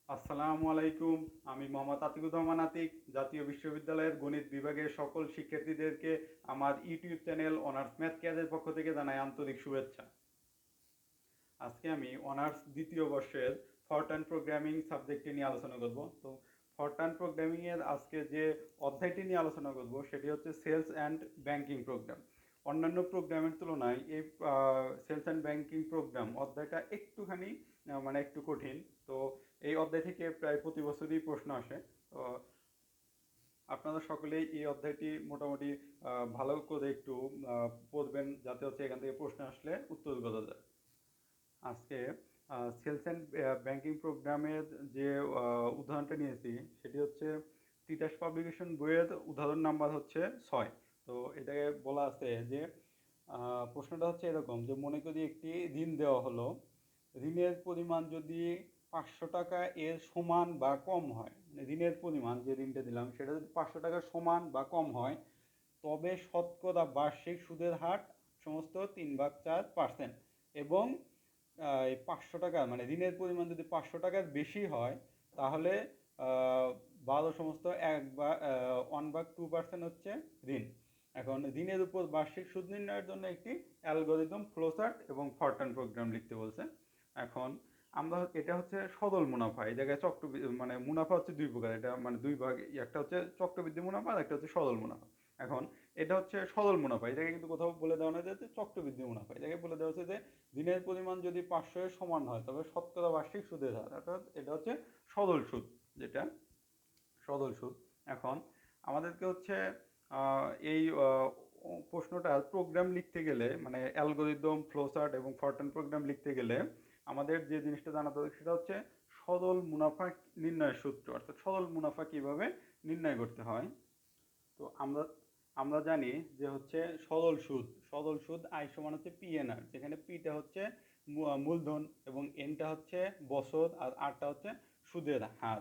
আসসালামু আলাইকুম। আমি মোহাম্মদ আতিকুর রহমান আতিক, জাতীয় বিশ্ববিদ্যালয়ের গণিত বিভাগের সকল শিক্ষার্থীদেরকে আমার ইউটিউব চ্যানেল অনার্স ম্যাথ ক্যাজের পক্ষ থেকে জানাই আন্তরিক শুভেচ্ছা। আজকে আমি অনার্স দ্বিতীয় বর্ষের ফরট্রান প্রোগ্রামিং সাবজেক্টটি নিয়ে আলোচনা করব। তো ফরট্রান প্রোগ্রামিং এর আজকে যে অধ্যায়টি নিয়ে আলোচনা করব সেটি হচ্ছে সেলস অ্যান্ড ব্যাংকিং প্রোগ্রাম। অন্যান্য প্রোগ্রামের তুলনায় এই সেলস অ্যান্ড ব্যাংকিং প্রোগ্রাম অধ্যায়টা একটুখানি মানে একটু কঠিন। তো এই অধ্যায় থেকে প্রায় প্রতি বছরই প্রশ্ন আসে। তো আপনারা সকলেই এই অধ্যায়টি মোটামুটি ভালো করে একটু পড়বেন, যাতে হচ্ছে এখান থেকে প্রশ্ন আসলে উত্তর করা যায়। আজকে সেলস অ্যান্ড ব্যাংকিং প্রোগ্রামের যে উদাহরণটা নিয়েছি সেটি হচ্ছে তিতাস পাবলিকেশন বইয়ের উদাহরণ নাম্বার হচ্ছে 6। তো এটাকে বলা আছে যে প্রশ্নটা হচ্ছে এরকম যে মনে করি একটি ঋণ দেওয়া হলো, ঋণের পরিমাণ যদি 500 টাকা এর সমান বা কম হয়, মানে ঋণের পরিমাণ যে ঋণটা দিলাম সেটা যদি 500 টাকার সমান বা কম হয়, তবে শতকরা বার্ষিক সুদের হার সমস্ত 3/4%। এবং এই 500 টাকা মানে ঋণের পরিমাণ যদি 500 টাকার বেশি হয়, তাহলে 1/2% হচ্ছে ঋণ। এখন ঋণের উপর বার্ষিক সুদ নির্ণয়ের জন্য একটি অ্যালগরিদম, ফ্লোচার্ট এবং ফরট্রান প্রোগ্রাম লিখতে বলছে। এখন আমরা এটা হচ্ছে সরল মুনাফা, এই জায়গায় মানে মুনাফা হচ্ছে দুই প্রকার, এটা মানে দুই ভাগ, একটা হচ্ছে চক্রবৃদ্ধি মুনাফা আর একটা হচ্ছে সরল মুনাফা। এখন এটা হচ্ছে সরল মুনাফা, এটাকে কিন্তু কোথাও বলে দেওয়া না যে চক্রবৃদ্ধি মুনাফা, এটাকে বলে দেওয়া হচ্ছে যে ঋণের পরিমাণ যদি 500 এর সমান হয় তবে শতকরা বার্ষিক সুদের হার, অর্থাৎ এটা হচ্ছে সরল সুদ, যেটা সরল সুদ। এখন আমাদেরকে হচ্ছে এই প্রশ্নটার প্রোগ্রাম লিখতে গেলে, মানে অ্যালগরিদম, ফ্লোচার্ট এবং ফরট্রান প্রোগ্রাম লিখতে গেলে আমাদের যে জিনিসটা জানাতে হবে সেটা হচ্ছে সরল মুনাফা নির্ণয়ের সূত্র, অর্থাৎ সরল মুনাফা কিভাবে নির্ণয় করতে হয়। তো আমরা আমরা জানি যে হচ্ছে সরল সুদ আই সমান হচ্ছে পিএনআর, যেখানে পিটা হচ্ছে মূলধন এবং এনটা হচ্ছে বছর আর আরটা হচ্ছে সুদের হার।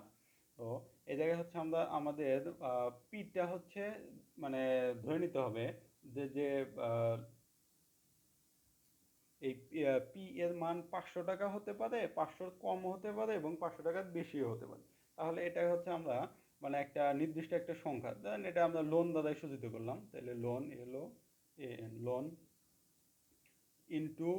তো এই জায়গায় হচ্ছে আমরা আমাদের পিটা হচ্ছে মানে ধরে নিতে হবে যে যে এই পি এর মান 500 টাকা হতে পারে, 500 কম হতে পারে এবং 500 টাকার বেশিও হতে পারে। তাহলে এটা হচ্ছে আমরা মানে একটা নির্দিষ্ট একটা সংখ্যা, ধরেন এটা আমরা লোন দ্বারাই সূচিত করলাম, তাহলে লোন এন লোন ইন্টু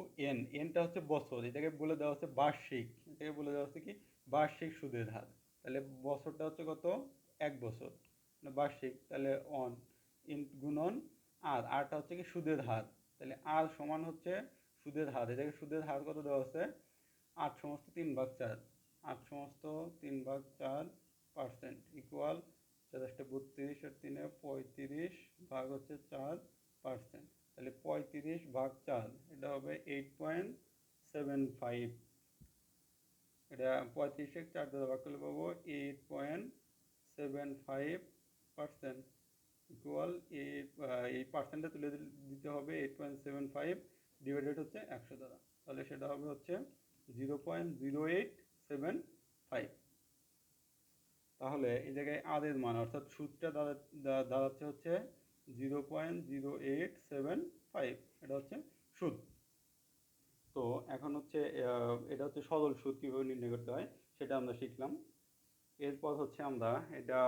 এনটা হচ্ছে বছর, এটাকে বলে দেওয়া হচ্ছে বার্ষিক, এটাকে বলে দেওয়া হচ্ছে কি বার্ষিক সুদের হার। তাহলে বছরটা হচ্ছে কত, 1 বছর, মানে বার্ষিক, তাহলে অন গুণন আরটা হচ্ছে কি সুদের হার। তাহলে আর সমান হচ্ছে সুদের হার, এটাকে সুদের হার কত দেওয়া হচ্ছে 8/3/4, 8/3/4% ইকুয়াল 4×32 আর 3 35 ভাগ হচ্ছে 4%। তাহলে 35/4 এটা হবে 8.75, এটা 35-এর 4 দ্বারা ভাগ করলে পাবো 8.75% ইকুয়াল এই পার্সেন্টটা তুলে দিতে হবে 8.75 ডিভাইডেড হচ্ছে 100 দ্বারা, তাহলে সেটা হবে হচ্ছে 0.0875। তাহলে এই জায়গায় আদের মান অর্থাৎ সুদটা দাঁড়াচ্ছে হচ্ছে 0.0875, এটা হচ্ছে সুদ। তো এখন হচ্ছে এটা হচ্ছে সরল সুদ কীভাবে নির্ণয় করতে হয় সেটা আমরা শিখলাম। এরপর হচ্ছে আমরা এটা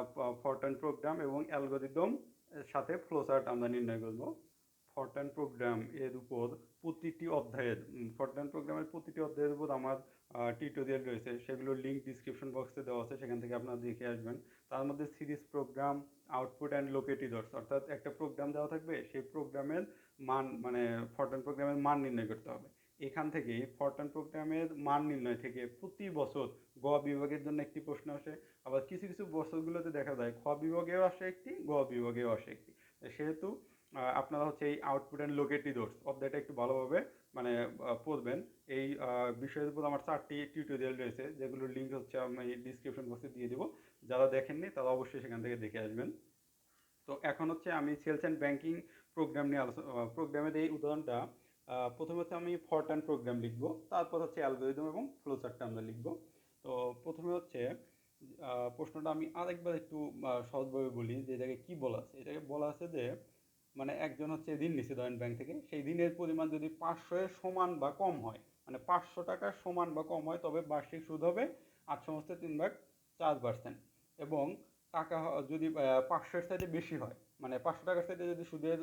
ফরট্রান প্রোগ্রাম এবং অ্যালগরিদম এর সাথে ফ্লোচার্ট আমরা নির্ণয় করব। ফরট্রান প্রোগ্রাম এর উপর প্রতিটি অধ্যায়ের ফরট্রান প্রোগ্রামের প্রতিটি অধ্যায়ের উপর আমার টিউটোরিয়াল রয়েছে, সেগুলোর লিঙ্ক ডিসক্রিপশন বক্সে দেওয়া আছে, সেখান থেকে আপনারা দেখে আসবেন। তার মধ্যে সিরিজ প্রোগ্রাম, আউটপুট অ্যান্ড লোকেটিডর্স, অর্থাৎ একটা প্রোগ্রাম দেওয়া থাকবে, সেই প্রোগ্রামের মান মানে ফরট্রান প্রোগ্রামের মান নির্ণয় করতে হবে। এখান থেকে ফরট্রান প্রোগ্রামের মান নির্ণয় থেকে প্রতি বছর গ বিভাগের জন্য একটি প্রশ্ন আসে, আবার কিছু কিছু বছরগুলোতে দেখা যায় খ বিভাগেও আসে একটি, গ বিভাগেও আসে একটি। সেহেতু আপনারা হচ্ছে এই আউটপুট অ্যান্ড লোকেটিডর্স অধ্যায়টা একটু ভালোভাবে মানে পড়বেন। এই বিষয়ের উপর আমার 4টি টিউটোরিয়াল রয়েছে, যেগুলোর লিঙ্ক হচ্ছে আমি ডিসক্রিপশন বক্সে দিয়ে দেবো। যারা দেখেননি তারা অবশ্যই সেখান থেকে দেখে আসবেন। তো এখন হচ্ছে আমি সেলস অ্যান্ড ব্যাংকিং প্রোগ্রাম নিয়ে প্রোগ্রামের এই উদাহরণটা প্রথমে হচ্ছে আমি ফরট্রান প্রোগ্রাম লিখবো, তারপর হচ্ছে অ্যালগরিদম এবং ফ্লোচার্টটা আমরা লিখবো। তো প্রথমে হচ্ছে প্রশ্নটা আমি আরেকবার একটু সহজভাবে বলি যে এটাকে কি বলা আছে। এটাকে বলা আছে যে মানে একজন হচ্ছে ঋণ নিচ্ছে ধরেন ব্যাংক থেকে, সেই ঋণের পরিমাণ যদি 500 এর সমান বা কম হয়, মানে 500 টাকার সমান বা কম হয়, তবে বার্ষিক সুদ হবে 8 সমস্ত 3/4%। এবং টাকা যদি 500-এর সাইডে বেশি হয়, মানে 500 টাকার সাইডে যদি সুদের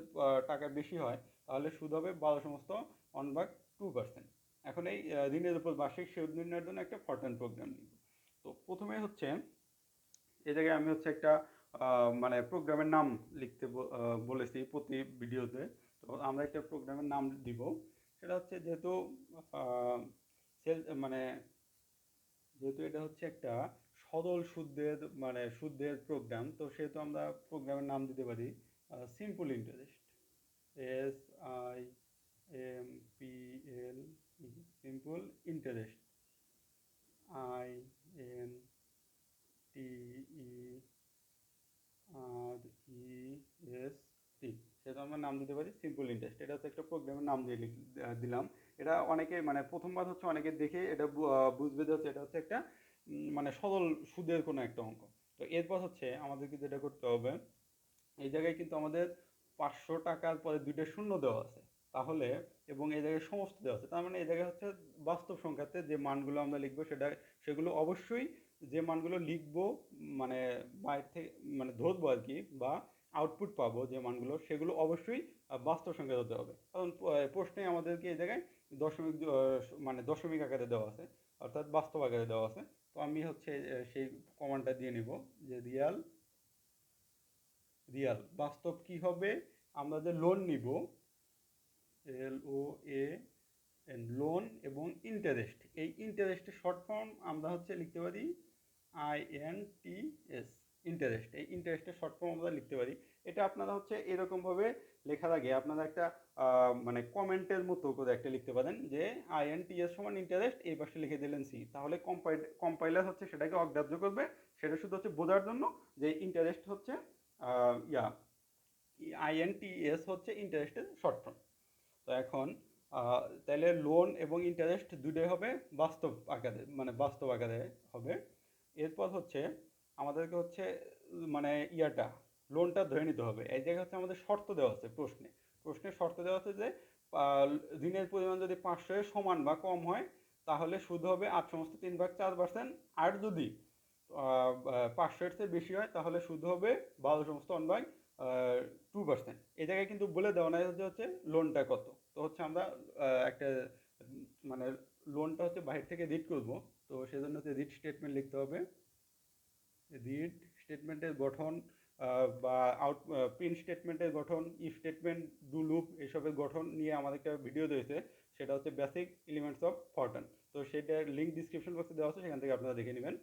টাকা বেশি হয়, তাহলে সুদ হবে 12 সমস্ত 1/2%। এখন এই ঋণের উপর বার্ষিক সুদ নির্ণয়ের জন্য একটা ফরট্রান প্রোগ্রাম লিখব। তো প্রথমে হচ্ছে এই জায়গায় আমি হচ্ছে একটা মানে প্রোগ্রামের নাম লিখতে বলেছি প্রতি ভিডিওতে। তো আমরা একটা প্রোগ্রামের নাম দিব, সেটা হচ্ছে যেহেতু মানে যেহেতু এটা হচ্ছে একটা সরল সুদের প্রোগ্রাম, তো সেহেতু আমরা প্রোগ্রামের নাম দিতে পারি simple interest, SIMPL, simple interest, INTEREST, সেটা আমরা নাম দিতে পারি সিম্পল ইন্টারেস্ট। এটা হচ্ছে একটা প্রোগ্রামের নাম দিয়ে দিলাম। এটা অনেকে মানে প্রথমবার হচ্ছে অনেকে দেখে এটা বুঝবে যে হচ্ছে এটা হচ্ছে একটা মানে সরল সুদের কোনো একটা অঙ্ক। তো এরপর হচ্ছে আমাদেরকে যেটা করতে হবে, এই জায়গায় কিন্তু আমাদের 500 টাকার পরে 2টা শূন্য দেওয়া আছে, তাহলে এবং এই জায়গায় সমস্ত দেওয়া আছে, তার মানে এই জায়গায় হচ্ছে বাস্তব সংখ্যাতে যে মানগুলো আমরা লিখবো সেগুলো অবশ্যই যে মানগুলো লিখবো মানে বাইরে থেকে মানে ধরবো আর কি, বা আউটপুট পাবো যে মানগুলো, সেগুলো অবশ্যই বাস্তব সংখ্যা হতে হবে। কারণ প্রশ্নে আমাদেরকে এই জায়গায় মানে দশমিক আকারে দেওয়া আছে, অর্থাৎ বাস্তব আকারে দেওয়া আছে। তো আমি হচ্ছে সেই কমান্ডটা দিয়ে নিব যে রিয়াল বাস্তব কি হবে, আমরা যে লোন নিব, লোন এবং ইন্টারেস্ট, এই ইন্টারেস্টের শর্ট ফর্ম আমরা হচ্ছে লিখতে পারি INTS, ইন্টারেস্ট। এই ইন্টারেস্টের শর্ট ফর্ম আমরা লিখতে পারি। এটা আপনারা হচ্ছে এরকমভাবে লেখার আগে আপনারা একটা মানে কমেন্টের মতো করে একটা লিখতে পারেন যে INTS সমান ইন্টারেস্ট, এই পাশে লিখে দিলেন C, তাহলে কম্পাইলার হচ্ছে সেটাকে অগ্রাহ্য করবে। সেটা শুধু হচ্ছে বোঝার জন্য যে ইন্টারেস্ট হচ্ছে INTS হচ্ছে ইন্টারেস্টের শর্ট ফর্ম। তো এখন তাহলে লোন এবং ইন্টারেস্ট দুটোই হবে বাস্তব আকারে হবে। এরপর হচ্ছে আমাদেরকে হচ্ছে মানে লোনটা ধরে নিতে হবে। এই জায়গায় হচ্ছে আমাদের শর্ত দেওয়া আছে প্রশ্নের শর্ত দেওয়া আছে যে ঋণের পরিমাণ যদি 500-এর সমান বা কম হয়, তাহলে সুদ হবে 8 সমস্ত 3/4%। আর যদি 500-এর চেয়ে বেশি হয়, তাহলে সুদ হবে 12 সমস্ত 1/2%। এই জায়গায় কিন্তু বলে দেওয়া নাই হচ্ছে লোনটা কত। তো হচ্ছে আমরা একটা মানে লোনটা হচ্ছে বাইরে থেকে রিড করব, তো সেজন্য হচ্ছে রিড স্টেটমেন্ট লিখতে হবে। রিড স্টেটমেন্টের গঠন বা প্রিন্ট স্টেটমেন্টের গঠন, ইফ স্টেটমেন্ট, ডু লুপ, এসবের গঠন নিয়ে আমাদের একটা ভিডিও রয়েছে, সেটা হচ্ছে বেসিক এলিমেন্টস অফ ফরট্রান। তো সেটার লিঙ্ক ডিসক্রিপশন বক্সে দেওয়া আছে, সেখান থেকে আপনারা দেখে নেবেন।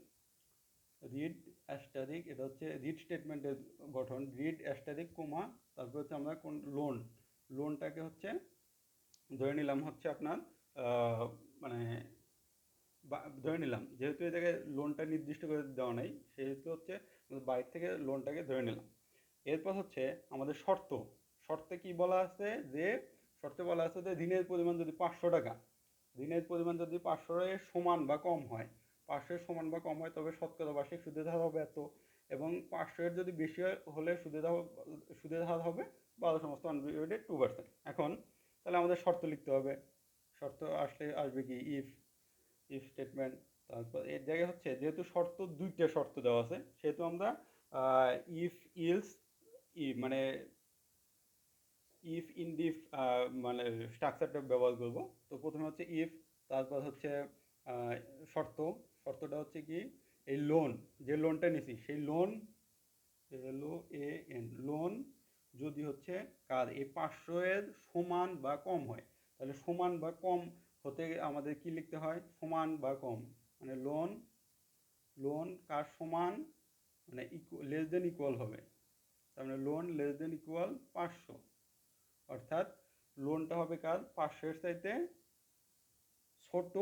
রিড অ্যাস্টারিক, এটা হচ্ছে রিড স্টেটমেন্টের গঠন, রিড অ্যাস্টারিক কোমা, তারপর হচ্ছে আমরা কোন লোনটাকে হচ্ছে ধরে নিলাম হচ্ছে আপনার মানে ধরে নিলাম, যেহেতু এই জায়গায় লোনটা নির্দিষ্ট করে দেওয়া নাই, সেহেতু হচ্ছে বাইরে থেকে লোনটাকে ধরে নিলাম। এরপর হচ্ছে আমাদের শর্তে কি বলা আছে যে ঋণের পরিমাণ যদি 500 টাকা, ঋণের পরিমাণ যদি 500-এর সমান বা কম হয়, 500-এর সমান বা কম হয়, তবে শতকরা বার্ষিক সুদের হার হবে এত, এবং 500-এর যদি বেশি হলে সুদের হার হবে 12 সমস্ত 1/2%। এখন তাহলে আমাদের শর্ত লিখতে হবে। শর্ত আসবে কি ইফ স্টেটমেন্ট। তারপর এর জায়গায় হচ্ছে যেহেতু দুইটা শর্ত দেওয়া আছে, সেহেতু আমরা ইফ ইলস মানে ইফ ইন ডিফ মানে স্ট্রাকচারটা ব্যবহার করব। তো প্রথমে হচ্ছে ইফ, তারপর হচ্ছে শর্তটা হচ্ছে কি, এই যে লোনটা নিছি সেই লোন যদি হচ্ছে এই 500-এর সমান বা কম হয়, তাহলে সমান বা কম হতে আমাদের কি লিখতে হয়, সমান বা কম, মানে লোন কার সমান, মানে লেস দেন ইকুয়াল হবে। তার মানে লোন লেস দেন ইকুয়াল 500, অর্থাৎ লোনটা হবে কার 500-এর চাইতে ছোট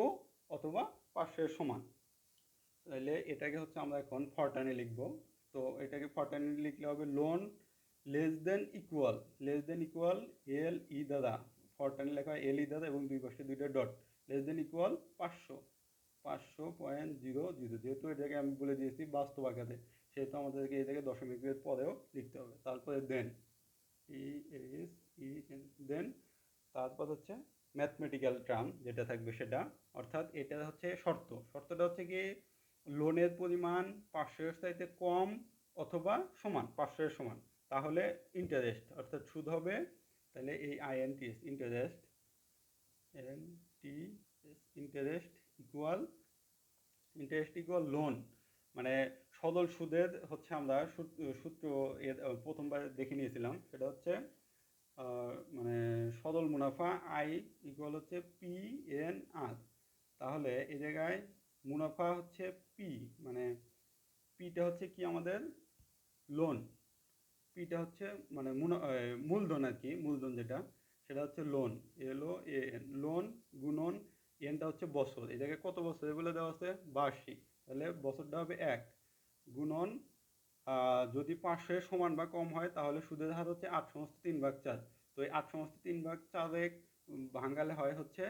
অথবা 500-এর সমান। তাহলে এটাকে হচ্ছে আমরা এখন ফরট্রানে লিখব। তো এটাকে ফরট্রানে লিখলে হবে লোন লেস দেন ইকুয়াল এল ই দ্বারা, ফরট্রানে লেখা হয় LE দ্বারা এবং দুই পাশে দুইটা ডট, লেস দেন ইকুয়াল 500.00, যেহেতু এটাকে আমি বলে দিয়েছি বাস্তব আকারে, সেহেতু আমাদেরকে এই জায়গায় দশমিকের পরেও লিখতে হবে। তারপরে দেন দেন তারপর হচ্ছে ম্যাথমেটিক্যাল টার্ম যেটা থাকবে সেটা, অর্থাৎ এটা হচ্ছে শর্তটা হচ্ছে কি লোনের পরিমাণ 500-এর চাইতে কম অথবা সমান, 500-এর সমান, তাহলে ইন্টারেস্ট অর্থাৎ সুদ হবে, তাহলে এই INTS interest, interest equal loan, মানে সরল সুদের হচ্ছে আমরা সূত্র এর প্রথমবার দেখে নিয়েছিলাম, সেটা হচ্ছে মানে সরল মুনাফা আই ইকুয়াল হচ্ছে PNR। তাহলে এই জায়গায় মুনাফা হচ্ছে পি, মানে পিটা হচ্ছে কি আমাদের লোন, পিটা হচ্ছে মানে মূলধন আর কি, মূলধন যেটা সেটা হচ্ছে লোন, LOAN, লোন গুণন এনটা হচ্ছে বছর, এই জায়গায় কত বছর এগুলো দেওয়া আছে বার্ষিক, তাহলে বছরটা হবে 1 গুণন যদি 500-এর সমান বা কম হয় তাহলে সুদের হার হচ্ছে 8/3/4। তো এই 8/3/4 ভাঙালে হয় হচ্ছে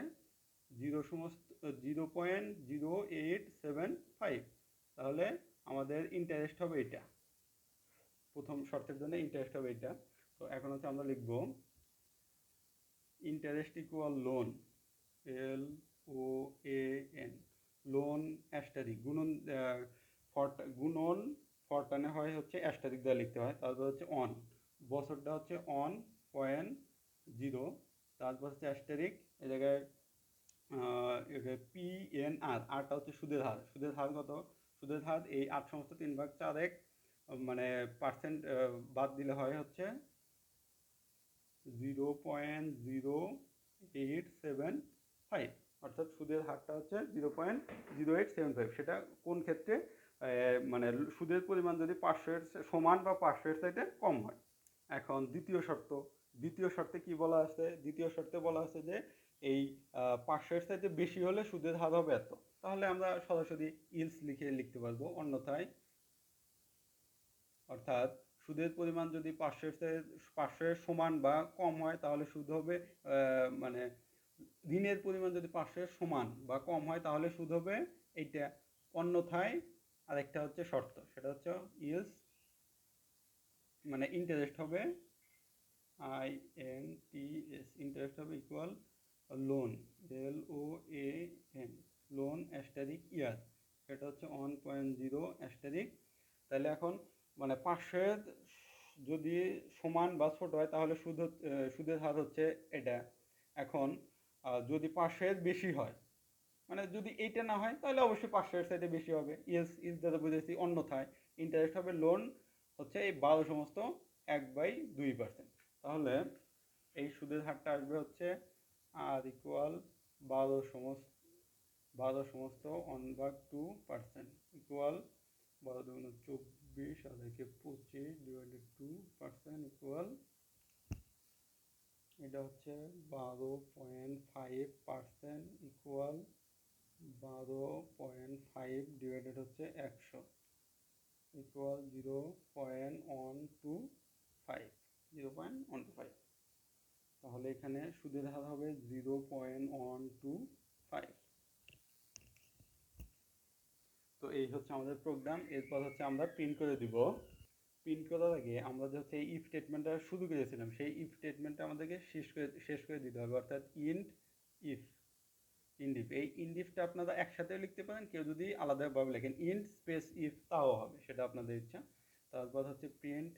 0.0875। তাহলে আমাদের ইন্টারেস্ট হবে এটা, প্রথম শর্তের জন্য ইন্টারেস্ট হবে এটা। তো এখন হচ্ছে আমরা লিখব interest equal loan, LOAN, loan asterisk গুণন গুণন ফরটানে হয় হচ্ছে অ্যাস্টারিক দিয়ে লিখতে হয়, তারপর হচ্ছে অন, বছরটা হচ্ছে 1.0, তারপর হচ্ছে অ্যাস্টারিক, এই জায়গায় PNR, আরটা হচ্ছে সুদের হার, সুদের হার কত, সুদের হার এই 8/3/4 মানে পার্সেন্ট বাদ দিলে হয় হচ্ছে 0.0875, অর্থাৎ সুদের হারটা হচ্ছে 0.0875। সেটা কোন ক্ষেত্রে, মানে সুদের পরিমাণ যদি 500-এর সমান বা 500-এর চাইতে কম হয়। এখন দ্বিতীয় শর্তে কি বলা আছে, দ্বিতীয় শর্তে বলা আছে যে এই 500-এর চাইতে বেশি হলে সুদের হার হবে এত, তাহলে আমরা সরাসরি ইলস লিখতে পারবো, অন্যথায়, অর্থাৎ সুদের পরিমাণ যদি 500-এর সমান বা কম হয় তাহলে সুদ হবে, মানে ঋণের পরিমাণ যদি 500-এর সমান বা কম হয় তাহলে সুদ হবে এইটা, অন্যথায় আরেকটা হচ্ছে শর্ত, সেটা হচ্ছে ইলস, মানে ইন্টারেস্ট হবে INTS, ইন্টারেস্ট হবে equal loan, LOAN, loan asterisk year, এটা হচ্ছে 1.0 অ্যাস্টারিক। তাহলে এখন মানে 500-এর যদি সমান বা ছোট হয় তাহলে সুদের হার হচ্ছে এটা। এখন যদি 500-এর বেশি হয়, মানে যদি এইটা না হয় তাহলে অবশ্যই 500-এর সাইডে বেশি হবে, ইস দ্বারা বুঝেছি, অন্যথায় ইন্টারেস্ট হবে লোন হচ্ছে এই 12/2%। তাহলে এই সুদের হারটা আসবে হচ্ছে আর ইকুয়াল 12/1/2% ইকুয়াল 12×24 আর 25 ডিভাইডেড 2% ইকুয়াল, এটা হচ্ছে 12.5% ইকুয়াল 12.5 ডিভাইডেড হচ্ছে 100 ইকুয়াল 0.125। তাহলে এখানে সুদের হার হবে 0.125। তো এই হচ্ছে আমাদের প্রোগ্রাম, এরপর হচ্ছে আমরা প্রিন্ট করে দিব। প্রিন্ট করার আগে আমরা যে হচ্ছে ইফ স্টেটমেন্টটা শুরু করেছিলাম সেই ইফ স্টেটমেন্টটা আমাদেরকে শেষ করে দিতে হবে, অর্থাৎ ইফ এই ইফটা আপনারা একসাথে লিখতে পারেন, কেউ যদি আলাদাভাবে লেখেন ইন্ট স্পেস ইফ তাও হবে, সেটা আপনাদের ইচ্ছা। তারপর হচ্ছে প্রিন্ট,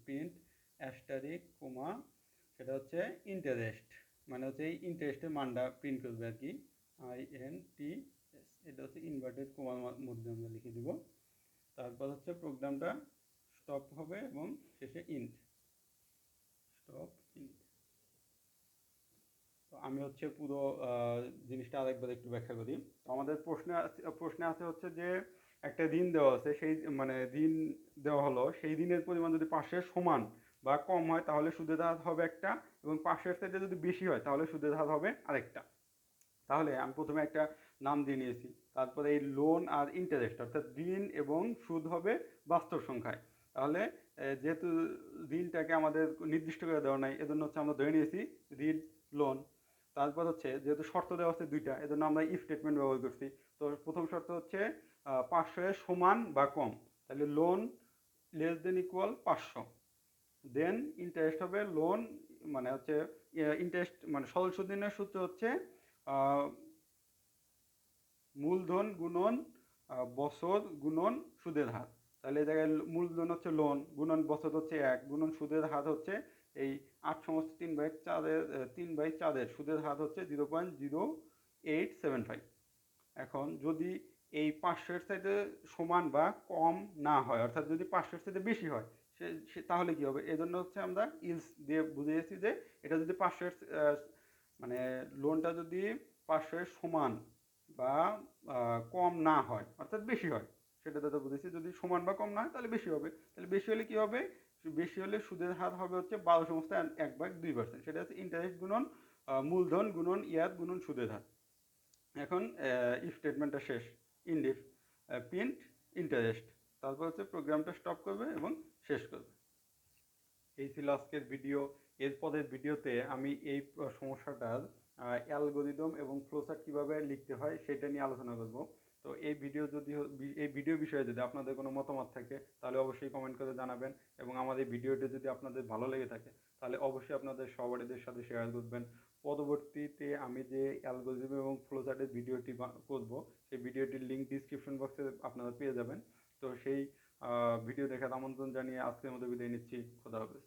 প্রিন্ট অ্যাস্টারিক কোমা, সেটা হচ্ছে ইন্টারেস্ট, মানে হচ্ছে এই ইন্টারেস্টের মানটা প্রিন্ট করবে আর কি, INTS, এটা হচ্ছে ইনভার্টেড কোমার মধ্যে আমরা লিখে দিব। তারপর হচ্ছে প্রোগ্রামটা স্টপ হবে এবং শেষে স্টপ ইন্ট। তো আমি হচ্ছে পুরো জিনিসটা আরেকবার একটু ব্যাখ্যা করি। তো আমাদের প্রশ্নে আছে হচ্ছে যে একটা ঋণ দেওয়া আছে, সেই মানে ঋণ দেওয়া হলো, সেই ঋণের পরিমাণ যদি 500-এর সমান বা কম হয় তাহলে সুদের হার হবে একটা, এবং 500-এর চাইতে যদি বেশি হয় তাহলে সুদের হার হবে আরেকটা। তাহলে আমি প্রথমে একটা নাম দিয়ে নিয়েছি, তারপরে এই লোন আর ইন্টারেস্ট, অর্থাৎ ঋণ এবং সুদ হবে বাস্তব সংখ্যায়। তাহলে যেহেতু ঋণটাকে আমাদের নির্দিষ্ট করে দেওয়া নাই, এজন্য হচ্ছে আমরা ধরে নিয়েছি ঋণ লোন। তারপর হচ্ছে যেহেতু শর্ত দেওয়া আছে দুইটা, এজন্য আমরা ইফ স্টেটমেন্ট ব্যবহার করছি। তো প্রথম শর্ত হচ্ছে 500-এর সমান বা কম, তাহলে লোন লেস দেন ইকুয়াল 500, দেন ইন্টারেস্ট হবে লোন, মানে হচ্ছে ইন্টারেস্ট মানে সরল সুদ নির্ণয়ের সূত্র হচ্ছে মূলধন গুণন বছর গুণন সুদের হার। তাহলে এই জায়গায় মূলধন হচ্ছে লোন, গুণন বছর হচ্ছে 1, গুণন সুদের হার হচ্ছে এই 8 সমস্ত 3/4 সুদের হার হচ্ছে 0.0875। এখন যদি এই 500-এর চাইতে সমান বা কম না হয়, অর্থাৎ যদি 500-এর চাইতে বেশি হয়, তাহলে কি হবে? এই জন্য হচ্ছে আমরা ইলস দিয়ে বুঝিয়েছি যে এটা যদি 500-এর মানে লোনটা যদি 500-এর সমান বা কম না হয়, অর্থাৎ বেশি হয়, সেটা তো বুঝেছি। যদি সমান বা কম না হয় তাহলে বেশি হবে। তাহলে বেশি হলে কি হবে? বেশি হলে সুদের হার হবে হচ্ছে 12/1/2%। সেটা হচ্ছে ইন্টারেস্ট গুণন মূলধন গুণন ইয়াদ গুণন সুদের হার। এখন ইফ স্টেটমেন্টটা শেষ, ইনডিফ প্রিন্ট ইন্টারেস্ট, তারপর হচ্ছে প্রোগ্রামটা স্টপ করবে এবং শেষ করবে। এই ছিল আজকের ভিডিও। এরপরের ভিডিওতে আমি এই সমস্যাটার অ্যালগরিদম এবং ফ্লোচার্ট কীভাবে লিখতে হয় সেটা নিয়ে আলোচনা করব। তো এই ভিডিও বিষয়ে যদি আপনাদের কোনো মতামত থাকে তাহলে অবশ্যই কমেন্ট করে জানাবেন, এবং আমার এই ভিডিওটি যদি আপনাদের ভালো লেগে থাকে তাহলে অবশ্যই আপনাদের সবারদের সাথে শেয়ার করবেন। পরবর্তীতে আমি যে অ্যালগরিদম এবং ফ্লোচার্টের ভিডিওটি করব, সেই ভিডিওটির লিঙ্ক ডিসক্রিপশন বক্সে আপনারা পেয়ে যাবেন। তো সেই ভিডিও দেখার আমন্ত্রণ জানিয়ে আজকের মতো বিদায় নিচ্ছি। খোদা হাফেজ।